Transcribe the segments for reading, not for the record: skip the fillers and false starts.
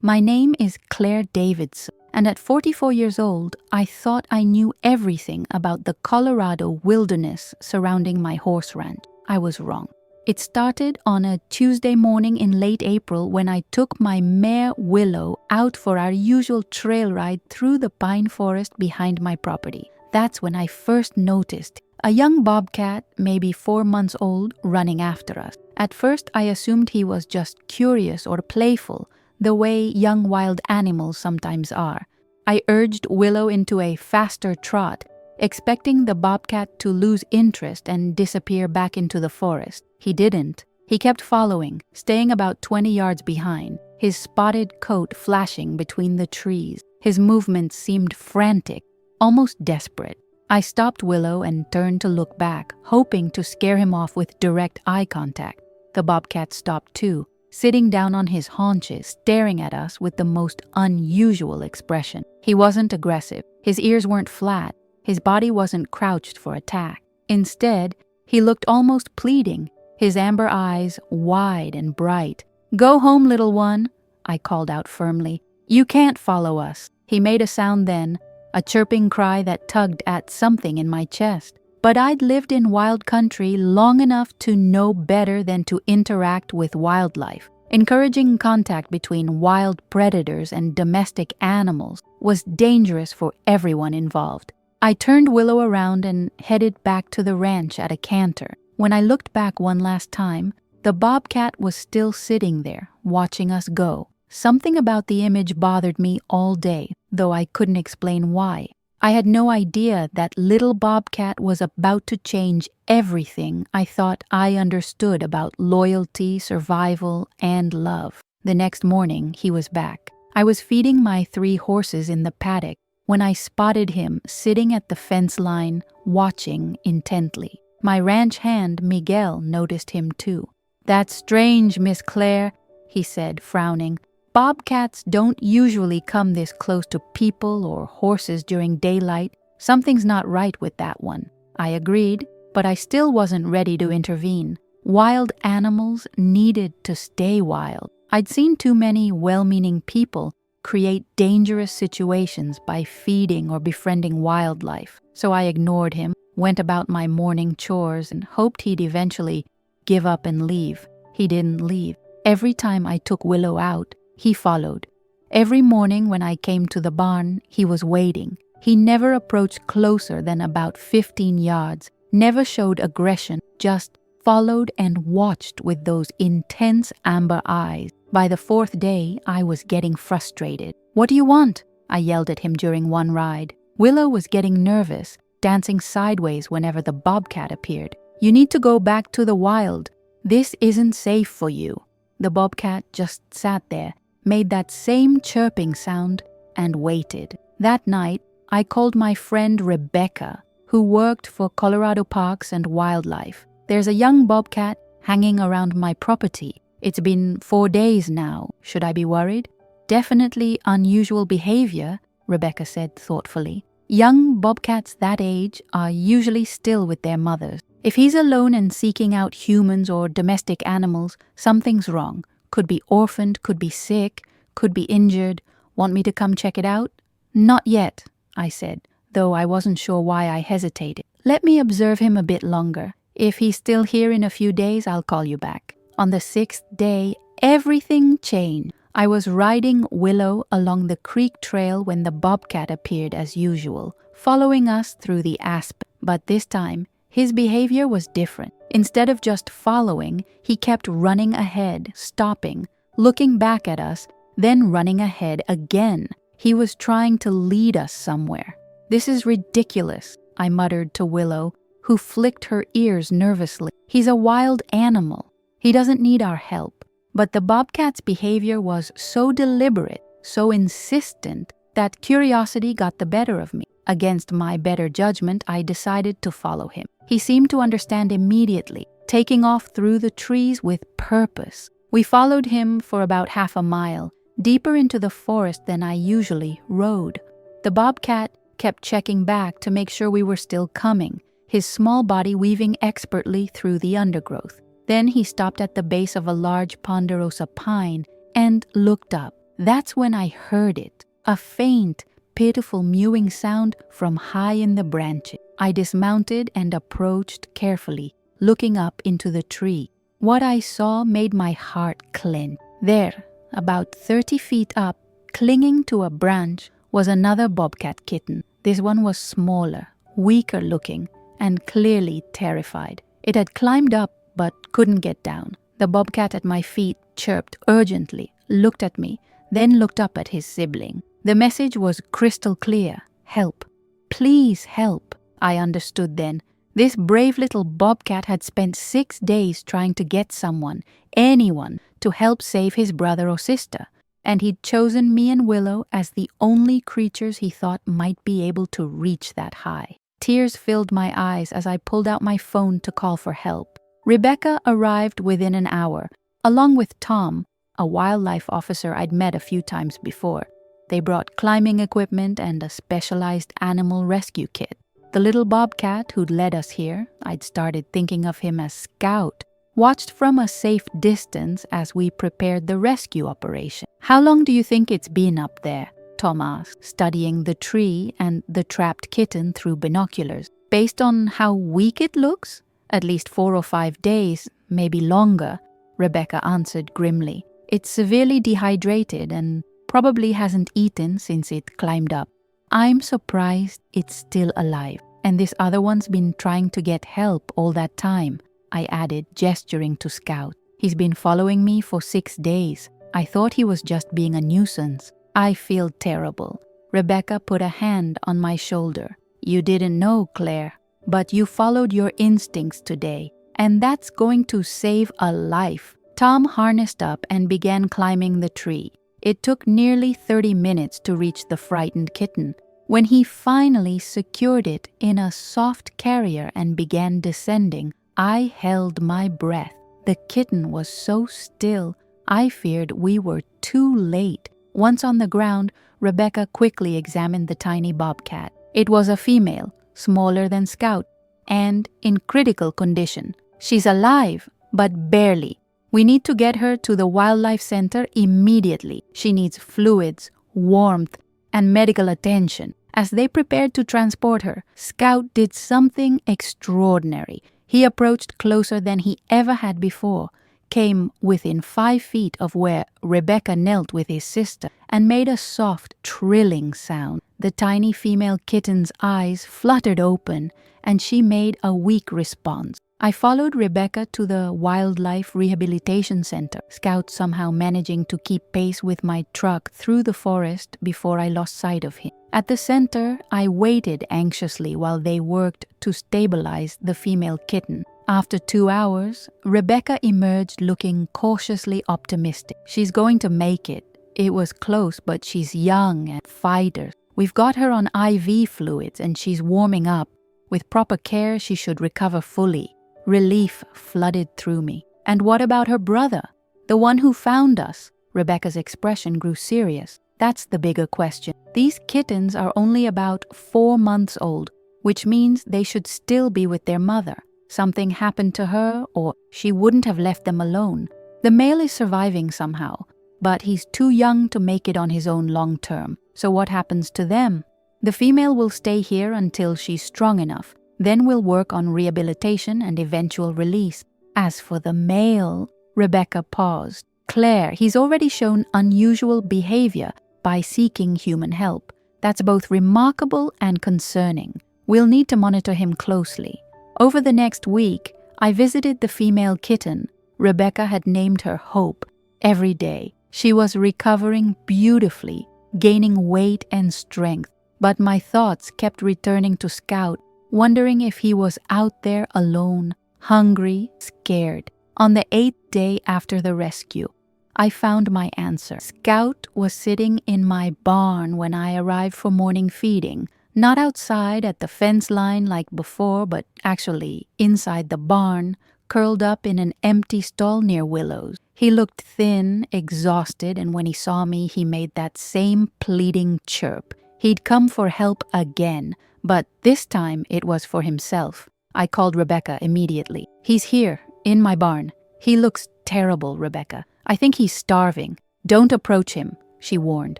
My name is Claire Davidson, and at 44 years old, I thought I knew everything about the Colorado wilderness surrounding my horse ranch. I was wrong. It started on a Tuesday morning in late April when I took my mare Willow out for our usual trail ride through the pine forest behind my property. That's when I first noticed a young bobcat, maybe 4 months old, running after us. At first, I assumed he was just curious or playful, the way young wild animals sometimes are. I urged Willow into a faster trot, expecting the bobcat to lose interest and disappear back into the forest. He didn't. He kept following, staying about 20 yards behind, his spotted coat flashing between the trees. His movements seemed frantic, almost desperate. I stopped Willow and turned to look back, hoping to scare him off with direct eye contact. The bobcat stopped too, sitting down on his haunches, staring at us with the most unusual expression. He wasn't aggressive. His ears weren't flat. His body wasn't crouched for attack. Instead, he looked almost pleading, his amber eyes wide and bright. "Go home, little one," I called out firmly. "You can't follow us." He made a sound then, a chirping cry that tugged at something in my chest. But I'd lived in wild country long enough to know better than to interact with wildlife. Encouraging contact between wild predators and domestic animals was dangerous for everyone involved. I turned Willow around and headed back to the ranch at a canter. When I looked back one last time, the bobcat was still sitting there, watching us go. Something about the image bothered me all day, though I couldn't explain why. I had no idea that little bobcat was about to change everything I thought I understood about loyalty, survival, and love. The next morning, he was back. I was feeding my 3 horses in the paddock when I spotted him sitting at the fence line, watching intently. My ranch hand, Miguel, noticed him too. "That's strange, Miss Claire," he said, frowning. "Bobcats don't usually come this close to people or horses during daylight. Something's not right with that one." I agreed, but I still wasn't ready to intervene. Wild animals needed to stay wild. I'd seen too many well-meaning people create dangerous situations by feeding or befriending wildlife. So I ignored him, went about my morning chores, and hoped he'd eventually give up and leave. He didn't leave. Every time I took Willow out, he followed. Every morning when I came to the barn, he was waiting. He never approached closer than about 15 yards, never showed aggression, just followed and watched with those intense amber eyes. By the 4th day, I was getting frustrated. "What do you want?" I yelled at him during one ride. Willow was getting nervous, dancing sideways whenever the bobcat appeared. "You need to go back to the wild. This isn't safe for you." The bobcat just sat there, made that same chirping sound, and waited. That night, I called my friend Rebecca, who worked for Colorado Parks and Wildlife. "There's a young bobcat hanging around my property. It's been 4 days now. Should I be worried?" "Definitely unusual behavior," Rebecca said thoughtfully. "Young bobcats that age are usually still with their mothers. If he's alone and seeking out humans or domestic animals, something's wrong. Could be orphaned, could be sick, could be injured. Want me to come check it out?" "Not yet," I said, though I wasn't sure why I hesitated. "Let me observe him a bit longer. If he's still here in a few days, I'll call you back." On the 6th day, everything changed. I was riding Willow along the creek trail when the bobcat appeared as usual, following us through the aspen. But this time, his behavior was different. Instead of just following, he kept running ahead, stopping, looking back at us, then running ahead again. He was trying to lead us somewhere. "This is ridiculous," I muttered to Willow, who flicked her ears nervously. "He's a wild animal. He doesn't need our help." But the bobcat's behavior was so deliberate, so insistent, that curiosity got the better of me. Against my better judgment, I decided to follow him. He seemed to understand immediately, taking off through the trees with purpose. We followed him for about half a mile, deeper into the forest than I usually rode. The bobcat kept checking back to make sure we were still coming, his small body weaving expertly through the undergrowth. Then he stopped at the base of a large ponderosa pine and looked up. That's when I heard it, a faint, pitiful mewing sound from high in the branches. I dismounted and approached carefully, looking up into the tree. What I saw made my heart clench. There, about 30 feet up, clinging to a branch, was another bobcat kitten. This one was smaller, weaker looking, and clearly terrified. It had climbed up but couldn't get down. The bobcat at my feet chirped urgently, looked at me, then looked up at his sibling. The message was crystal clear. Help. Please help. I understood then. This brave little bobcat had spent 6 days trying to get someone, anyone, to help save his brother or sister. And he'd chosen me and Willow as the only creatures he thought might be able to reach that high. Tears filled my eyes as I pulled out my phone to call for help. Rebecca arrived within an hour, along with Tom, a wildlife officer I'd met a few times before. They brought climbing equipment and a specialized animal rescue kit. The little bobcat who'd led us here, I'd started thinking of him as Scout, watched from a safe distance as we prepared the rescue operation. "How long do you think it's been up there?" Tom asked, studying the tree and the trapped kitten through binoculars. "Based on how weak it looks? At least 4 or 5 days, maybe longer," Rebecca answered grimly. "It's severely dehydrated and probably hasn't eaten since it climbed up. I'm surprised it's still alive. And this other one's been trying to get help all that time," I added, gesturing to Scout. "He's been following me for 6 days. I thought he was just being a nuisance." I feel terrible. Rebecca put a hand on my shoulder. "You didn't know, Claire, but you followed your instincts today, and that's going to save a life." Tom harnessed up and began climbing the tree. It took nearly 30 minutes to reach the frightened kitten. When he finally secured it in a soft carrier and began descending, I held my breath. The kitten was so still, I feared we were too late. Once on the ground, Rebecca quickly examined the tiny bobcat. It was a female, smaller than Scout, and in critical condition. "She's alive, but barely. We need to get her to the wildlife center immediately. She needs fluids, warmth, and medical attention." As they prepared to transport her, Scout did something extraordinary. He approached closer than he ever had before, came within 5 feet of where Rebecca knelt with his sister, and made a soft, trilling sound. The tiny female kitten's eyes fluttered open, and she made a weak response. I followed Rebecca to the Wildlife Rehabilitation Center, Scout somehow managing to keep pace with my truck through the forest before I lost sight of him. At the center, I waited anxiously while they worked to stabilize the female kitten. After 2 hours, Rebecca emerged looking cautiously optimistic. "She's going to make it. It was close, but she's young and fighter. We've got her on IV fluids and she's warming up. With proper care, she should recover fully." Relief flooded through me. "And what about her brother? The one who found us?" Rebecca's expression grew serious. "That's the bigger question. These kittens are only about 4 months old, which means they should still be with their mother. Something happened to her, or she wouldn't have left them alone. The male is surviving somehow, but he's too young to make it on his own long term. So what happens to them? The female will stay here until she's strong enough. Then we'll work on rehabilitation and eventual release. As for the male," Rebecca paused. "Claire, he's already shown unusual behavior by seeking human help. That's both remarkable and concerning. We'll need to monitor him closely." Over the next week, I visited the female kitten. Rebecca had named her Hope. Every day, she was recovering beautifully, gaining weight and strength. But my thoughts kept returning to Scout, wondering if he was out there alone, hungry, scared. On the 8th day after the rescue, I found my answer. Scout was sitting in my barn when I arrived for morning feeding. Not outside at the fence line like before, but actually inside the barn, curled up in an empty stall near Willow's. He looked thin, exhausted, and when he saw me, he made that same pleading chirp. He'd come for help again, but this time it was for himself. I called Rebecca immediately. "He's here, in my barn. He looks terrible, Rebecca. I think he's starving. Don't approach him," she warned.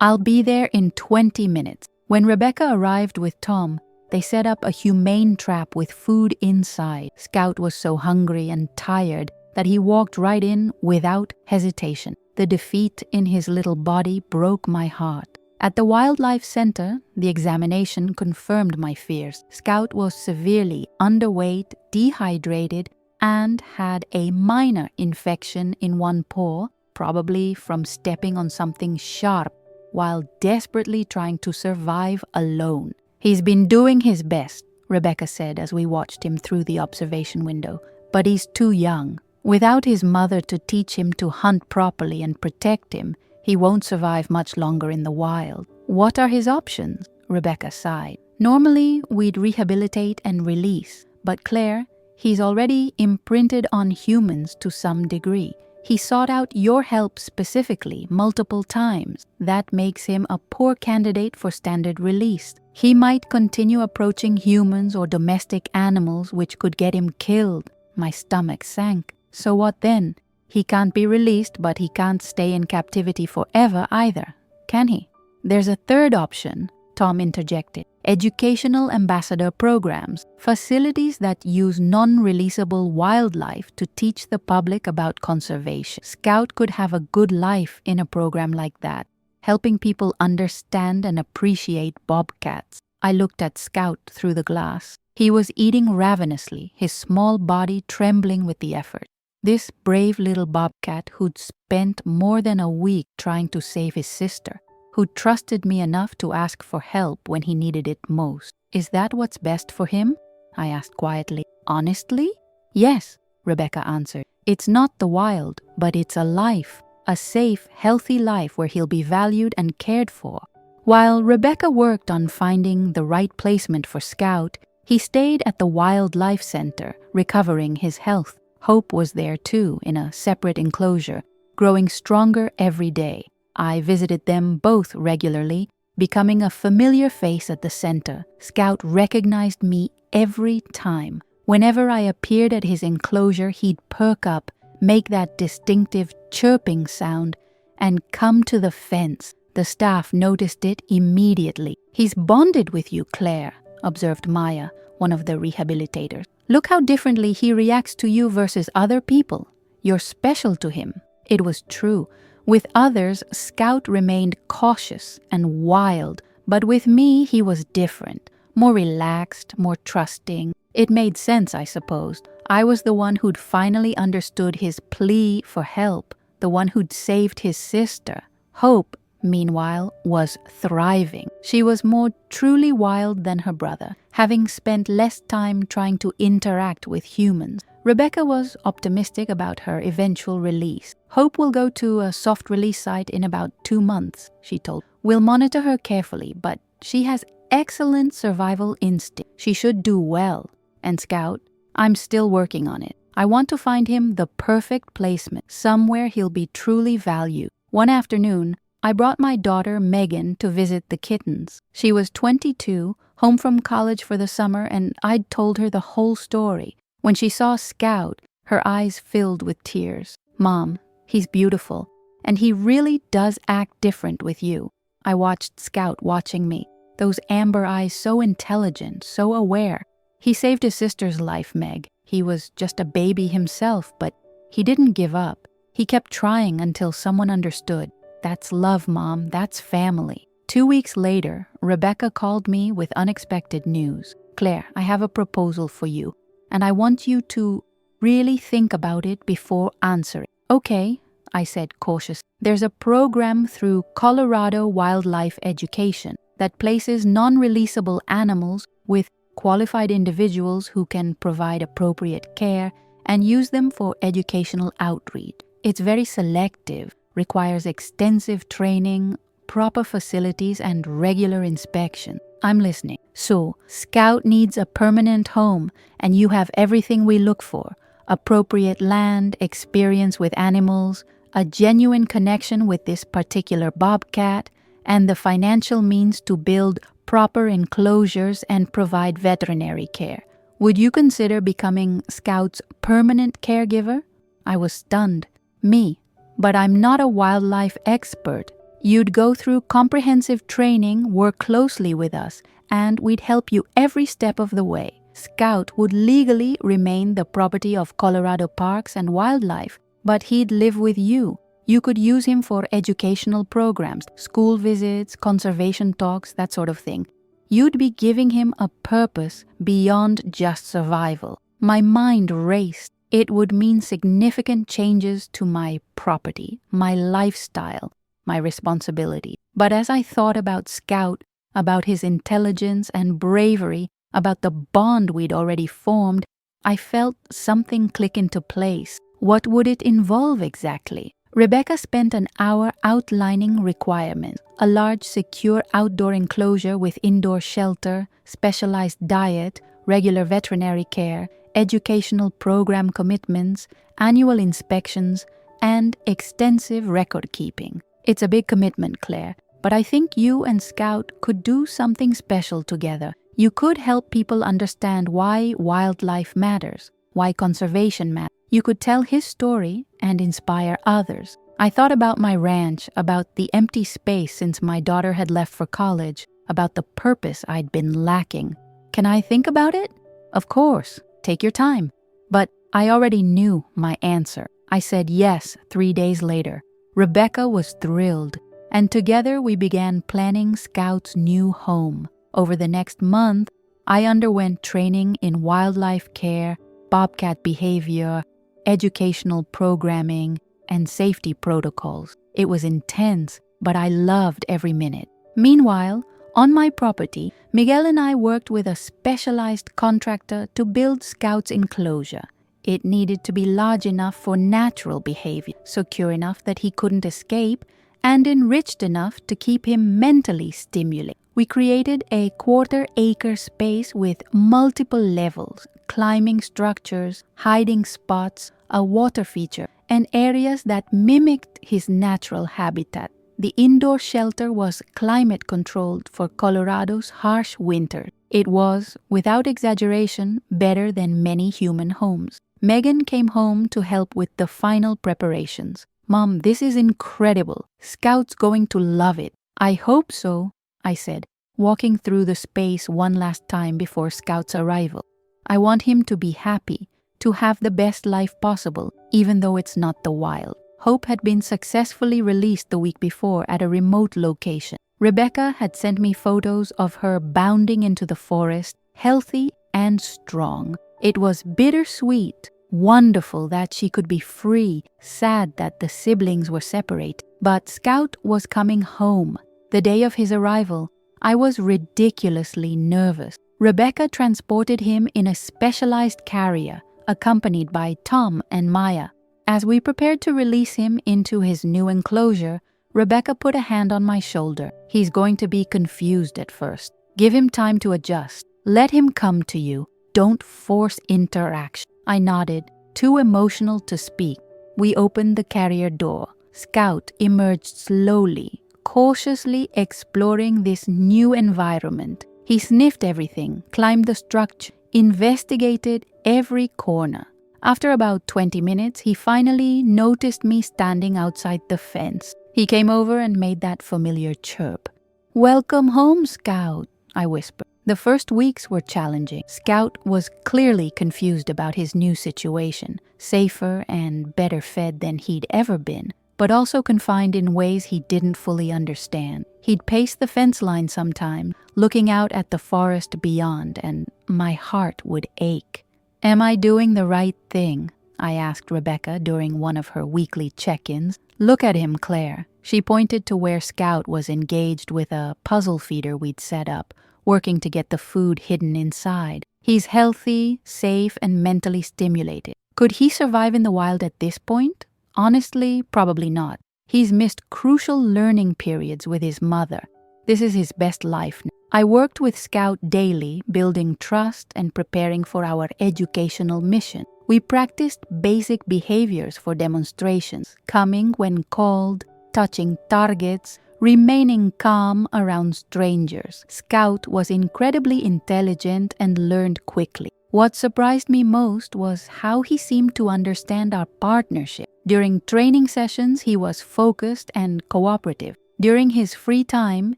"I'll be there in 20 minutes." When Rebecca arrived with Tom, they set up a humane trap with food inside. Scout was so hungry and tired that he walked right in without hesitation. The defeat in his little body broke my heart. At the Wildlife Center, the examination confirmed my fears. Scout was severely underweight, dehydrated, and had a minor infection in one paw, probably from stepping on something sharp while desperately trying to survive alone. "He's been doing his best," Rebecca said as we watched him through the observation window, "but he's too young. Without his mother to teach him to hunt properly and protect him, he won't survive much longer in the wild." "What are his options?" Rebecca sighed. "Normally, we'd rehabilitate and release, but Claire, he's already imprinted on humans to some degree. He sought out your help specifically multiple times. That makes him a poor candidate for standard release. He might continue approaching humans or domestic animals, which could get him killed." My stomach sank. "So what then? He can't be released, but he can't stay in captivity forever either, can he?" "There's a third option," Tom interjected. "Educational ambassador programs, facilities that use non-releasable wildlife to teach the public about conservation. Scout could have a good life in a program like that, helping people understand and appreciate bobcats." I looked at Scout through the glass. He was eating ravenously, his small body trembling with the effort. This brave little bobcat who'd spent more than a week trying to save his sister, who trusted me enough to ask for help when he needed it most. "Is that what's best for him?" I asked quietly. "Honestly? Yes," Rebecca answered. "It's not the wild, but it's a life, a safe, healthy life where he'll be valued and cared for." While Rebecca worked on finding the right placement for Scout, he stayed at the Wildlife Center, recovering his health. Hope was there too, in a separate enclosure, growing stronger every day. I visited them both regularly, becoming a familiar face at the center. Scout recognized me every time. Whenever I appeared at his enclosure, he'd perk up, make that distinctive chirping sound, and come to the fence. The staff noticed it immediately. "He's bonded with you, Claire," observed Maya, one of the rehabilitators. "Look how differently he reacts to you versus other people. You're special to him." It was true. With others, Scout remained cautious and wild, but with me he was different, more relaxed, more trusting. It made sense, I suppose. I was the one who'd finally understood his plea for help, the one who'd saved his sister. Hope, meanwhile, was thriving. She was more truly wild than her brother, having spent less time trying to interact with humans. Rebecca was optimistic about her eventual release. "Hope will go to a soft release site in about 2 months, she told. "We'll monitor her carefully, but she has excellent survival instinct. She should do well. And Scout, I'm still working on it. I want to find him the perfect placement, somewhere he'll be truly valued." One afternoon, I brought my daughter Megan to visit the kittens. She was 22, home from college for the summer, and I'd told her the whole story. When she saw Scout, her eyes filled with tears. "Mom, he's beautiful, and he really does act different with you." I watched Scout watching me, those amber eyes so intelligent, so aware. "He saved his sister's life, Meg. He was just a baby himself, but he didn't give up. He kept trying until someone understood. That's love, Mom. That's family." 2 weeks later, Rebecca called me with unexpected news. "Claire, I have a proposal for you, and I want you to really think about it before answering." "Okay," I said cautiously. "There's a program through Colorado Wildlife Education that places non-releasable animals with qualified individuals who can provide appropriate care and use them for educational outreach. It's very selective, requires extensive training, proper facilities, and regular inspection." "I'm listening." "So, Scout needs a permanent home, and you have everything we look for. Appropriate land, experience with animals, a genuine connection with this particular bobcat, and the financial means to build proper enclosures and provide veterinary care. Would you consider becoming Scout's permanent caregiver?" I was stunned. "Me? But I'm not a wildlife expert. You'd go through comprehensive training, work closely with us, and we'd help you every step of the way. Scout would legally remain the property of Colorado Parks and Wildlife, but he'd live with you. You could use him for educational programs, school visits, conservation talks, that sort of thing. You'd be giving him a purpose beyond just survival. My mind raced. It would mean significant changes to my property, my lifestyle, my responsibility. But as I thought about Scout, about his intelligence and bravery, about the bond we'd already formed, I felt something click into place. What would it involve exactly? Rebecca spent an hour outlining requirements: a large, secure outdoor enclosure with indoor shelter, specialized diet, regular veterinary care, educational program commitments, annual inspections, and extensive record keeping. It's a big commitment, Claire, but I think you and Scout could do something special together. You could help people understand why wildlife matters, why conservation matters. You could tell his story and inspire others. I thought about my ranch, about the empty space since my daughter had left for college, about the purpose I'd been lacking. Can I think about it? Of course, take your time. But I already knew my answer. I said yes 3 days later. Rebecca was thrilled, and together we began planning Scout's new home. Over the next month, I underwent training in wildlife care, bobcat behavior, educational programming, and safety protocols. It was intense, but I loved every minute. Meanwhile, on my property, Miguel and I worked with a specialized contractor to build Scout's enclosure. It needed to be large enough for natural behavior, secure enough that he couldn't escape, and enriched enough to keep him mentally stimulated. We created a 1/4-acre space with multiple levels, climbing structures, hiding spots, a water feature, and areas that mimicked his natural habitat. The indoor shelter was climate controlled for Colorado's harsh winter. It was, without exaggeration, better than many human homes. Megan came home to help with the final preparations. "Mom, this is incredible. Scout's going to love it." "I hope so," I said, walking through the space one last time before Scout's arrival. "I want him to be happy, to have the best life possible, even though it's not the wild." Hope had been successfully released the week before at a remote location. Rebecca had sent me photos of her bounding into the forest, healthy and strong. It was bittersweet, wonderful that she could be free, sad that the siblings were separate. But Scout was coming home. The day of his arrival, I was ridiculously nervous. Rebecca transported him in a specialized carrier, accompanied by Tom and Maya. As we prepared to release him into his new enclosure, Rebecca put a hand on my shoulder. "He's going to be confused at first. Give him time to adjust. Let him come to you. Don't force interaction." I nodded, too emotional to speak. We opened the carrier door. Scout emerged slowly, cautiously exploring this new environment. He sniffed everything, climbed the structure, investigated every corner. After about 20 minutes, he finally noticed me standing outside the fence. He came over and made that familiar chirp. "Welcome home, Scout," I whispered. The first weeks were challenging. Scout was clearly confused about his new situation, safer and better fed than he'd ever been, but also confined in ways he didn't fully understand. He'd pace the fence line sometime, looking out at the forest beyond, and my heart would ache. "Am I doing the right thing?" I asked Rebecca during one of her weekly check-ins. "Look at him, Claire." She pointed to where Scout was engaged with a puzzle feeder we'd set up, working to get the food hidden inside. "He's healthy, safe, and mentally stimulated. Could he survive in the wild at this point? Honestly, probably not. He's missed crucial learning periods with his mother. This is his best life now." I worked with Scout daily, building trust and preparing for our educational mission. We practiced basic behaviors for demonstrations, coming when called, touching targets, remaining calm around strangers. Scout was incredibly intelligent and learned quickly. What surprised me most was how he seemed to understand our partnership. During training sessions, he was focused and cooperative. During his free time,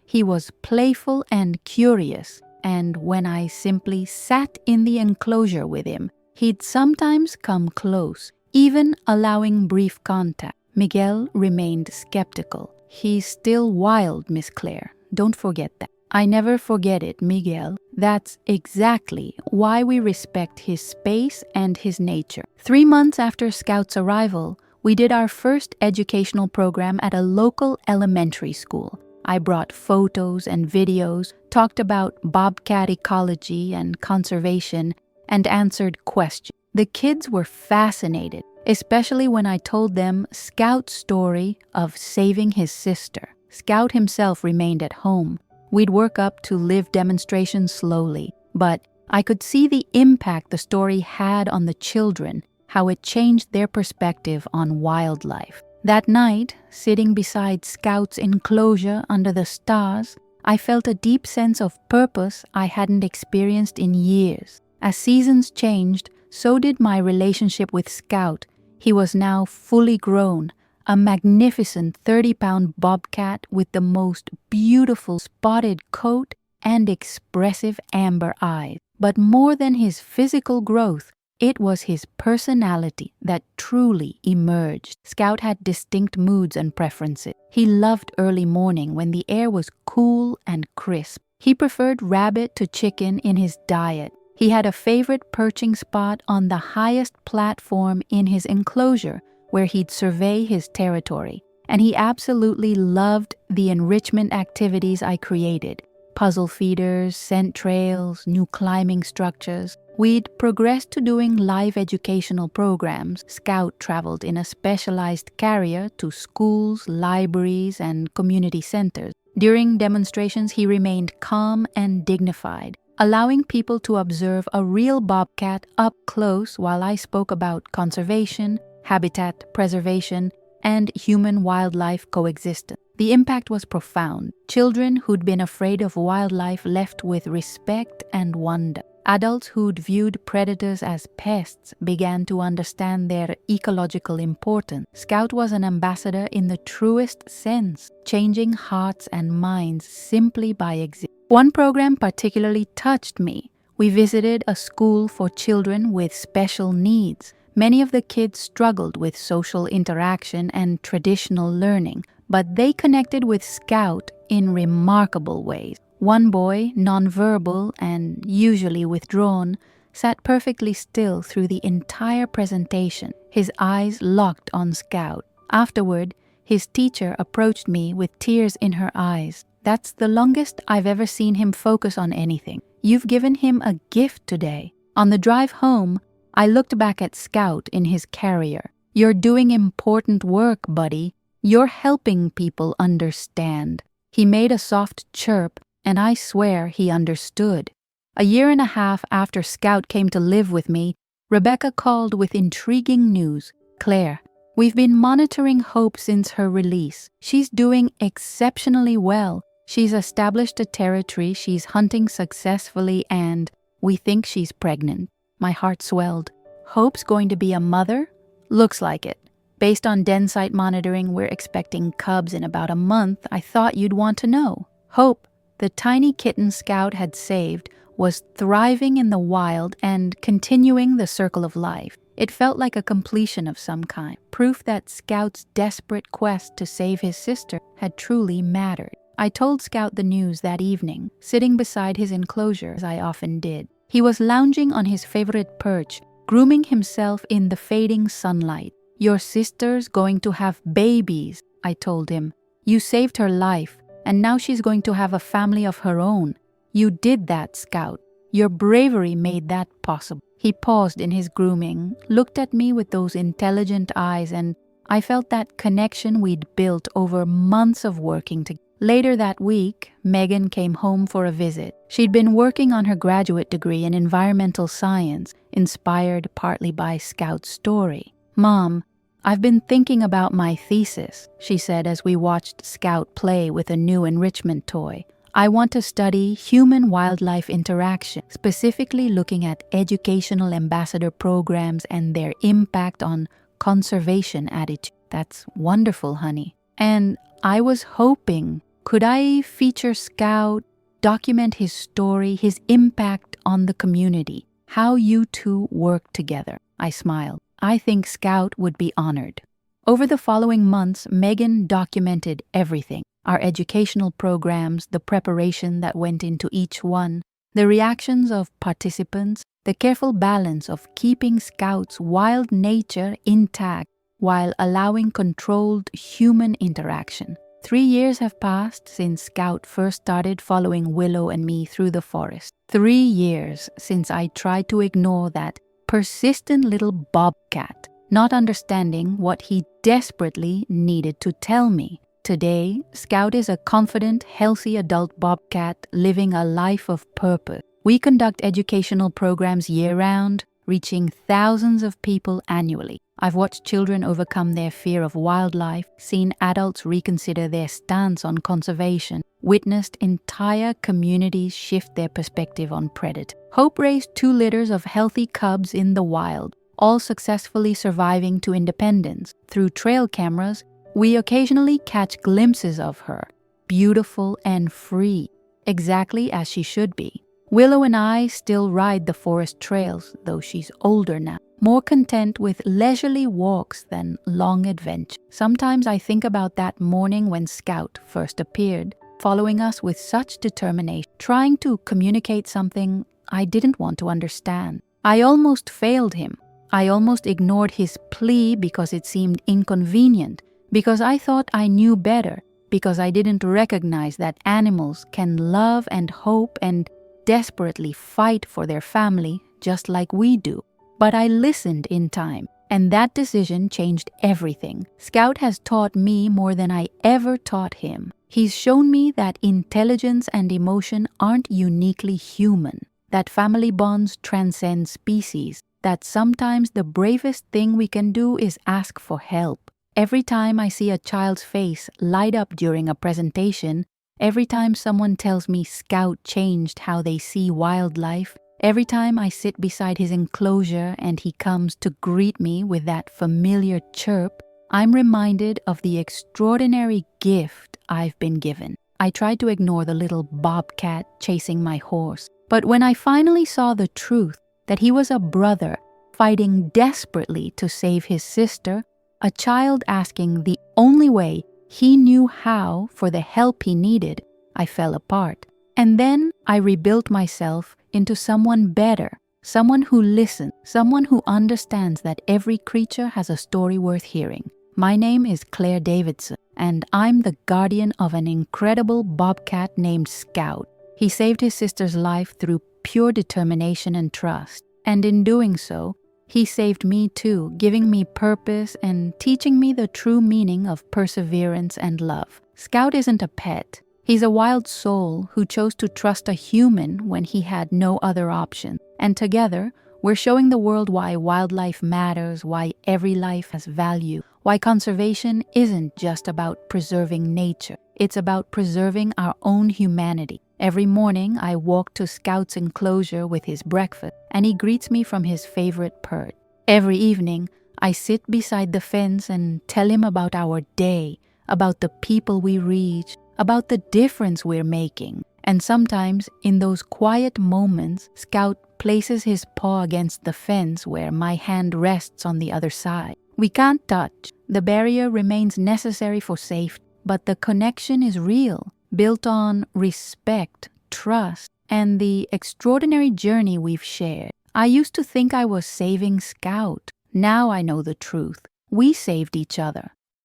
he was playful and curious, and when I simply sat in the enclosure with him, he'd sometimes come close, even allowing brief contact. Miguel remained skeptical. "He's still wild, Miss Claire. Don't forget that." "I never forget it, Miguel. That's exactly why we respect his space and his nature." 3 months after Scout's arrival, we did our first educational program at a local elementary school. I brought photos and videos, talked about bobcat ecology and conservation, and answered questions. The kids were fascinated, especially when I told them Scout's story of saving his sister. Scout himself remained at home. We'd work up to live demonstrations slowly, but I could see the impact the story had on the children, how it changed their perspective on wildlife. That night, sitting beside Scout's enclosure under the stars, I felt a deep sense of purpose I hadn't experienced in years. As seasons changed, so did my relationship with Scout. He was now fully grown, a magnificent 30-pound bobcat with the most beautiful spotted coat and expressive amber eyes. But more than his physical growth, it was his personality that truly emerged. Scout had distinct moods and preferences. He loved early morning when the air was cool and crisp. He preferred rabbit to chicken in his diet. He had a favorite perching spot on the highest platform in his enclosure, where he'd survey his territory. And he absolutely loved the enrichment activities I created. Puzzle feeders, scent trails, new climbing structures. We'd progressed to doing live educational programs. Scout traveled in a specialized carrier to schools, libraries, and community centers. During demonstrations, he remained calm and dignified, allowing people to observe a real bobcat up close while I spoke about conservation, habitat preservation, and human-wildlife coexistence. The impact was profound. Children who'd been afraid of wildlife left with respect and wonder. Adults who'd viewed predators as pests began to understand their ecological importance. Scout was an ambassador in the truest sense, changing hearts and minds simply by existing. One program particularly touched me. We visited a school for children with special needs. Many of the kids struggled with social interaction and traditional learning, but they connected with Scout in remarkable ways. One boy, nonverbal and usually withdrawn, sat perfectly still through the entire presentation, his eyes locked on Scout. Afterward, his teacher approached me with tears in her eyes. "That's the longest I've ever seen him focus on anything. You've given him a gift today." On the drive home, I looked back at Scout in his carrier. "You're doing important work, buddy. You're helping people understand." He made a soft chirp, and I swear he understood. A year and a half after Scout came to live with me, Rebecca called with intriguing news. "Claire, we've been monitoring Hope since her release. She's doing exceptionally well. She's established a territory, she's hunting successfully, and we think she's pregnant." My heart swelled. "Hope's going to be a mother?" "Looks like it. Based on den site monitoring, we're expecting cubs in about a month. I thought you'd want to know." Hope, the tiny kitten Scout had saved, was thriving in the wild and continuing the circle of life. It felt like a completion of some kind, proof that Scout's desperate quest to save his sister had truly mattered. I told Scout the news that evening, sitting beside his enclosure as I often did. He was lounging on his favorite perch, grooming himself in the fading sunlight. "Your sister's going to have babies," I told him. "You saved her life, and now she's going to have a family of her own. You did that, Scout. Your bravery made that possible." He paused in his grooming, looked at me with those intelligent eyes, and I felt that connection we'd built over months of working together. Later that week, Megan came home for a visit. She'd been working on her graduate degree in environmental science, inspired partly by Scout's story. "Mom, I've been thinking about my thesis," she said as we watched Scout play with a new enrichment toy. "I want to study human-wildlife interaction, specifically looking at educational ambassador programs and their impact on conservation attitude." "That's wonderful, honey. And I was hoping, could I feature Scout, document his story, his impact on the community, how you two work together? I smiled. I think Scout would be honored. Over the following months, Megan documented everything. Our educational programs, the preparation that went into each one, the reactions of participants, the careful balance of keeping Scout's wild nature intact while allowing controlled human interaction. 3 years have passed since Scout first started following Willow and me through the forest. 3 years since I tried to ignore that persistent little Bobcat, not understanding what he desperately needed to tell me. Today, Scout is a confident, healthy adult Bobcat living a life of purpose. We conduct educational programs year-round, reaching thousands of people annually. I've watched children overcome their fear of wildlife, seen adults reconsider their stance on conservation, witnessed entire communities shift their perspective on predators. Hope raised 2 litters of healthy cubs in the wild, all successfully surviving to independence. Through trail cameras, we occasionally catch glimpses of her, beautiful and free, exactly as she should be. Willow and I still ride the forest trails, though she's older now, more content with leisurely walks than long adventures. Sometimes I think about that morning when Scout first appeared, following us with such determination, trying to communicate something I didn't want to understand. I almost failed him. I almost ignored his plea because it seemed inconvenient, because I thought I knew better, because I didn't recognize that animals can love and hope and desperately fight for their family just like we do. But I listened in time, and that decision changed everything. Scout has taught me more than I ever taught him. He's shown me that intelligence and emotion aren't uniquely human, that family bonds transcend species, that sometimes the bravest thing we can do is ask for help. Every time I see a child's face light up during a presentation, every time someone tells me Scout changed how they see wildlife, every time I sit beside his enclosure and he comes to greet me with that familiar chirp, I'm reminded of the extraordinary gift I've been given. I tried to ignore the little Bobcat chasing my horse, but when I finally saw the truth, that he was a brother fighting desperately to save his sister, a child asking the only way he knew how for the help he needed, I fell apart. And then I rebuilt myself into someone better, someone who listens, someone who understands that every creature has a story worth hearing. My name is Davidson, and I'm the guardian of an incredible Bobcat named Scout. He saved his sister's life through pure determination and trust, and in doing so, he saved me too, giving me purpose and teaching me the true meaning of perseverance and love. Scout isn't a pet. He's a wild soul who chose to trust a human when he had no other option. And together, we're showing the world why wildlife matters, why every life has value, why conservation isn't just about preserving nature. It's about preserving our own humanity. Every morning, I walk to Scout's enclosure with his breakfast, and he greets me from his favorite perch. Every evening, I sit beside the fence and tell him about our day, about the people we reach, about the difference we're making. And sometimes, in those quiet moments, Scout places his paw against the fence where my hand rests on the other side. We can't touch. The barrier remains necessary for safety, but the connection is real, built on respect, trust, and the extraordinary journey we've shared. I used to think I was saving Scout. Now I know the truth. We saved each other.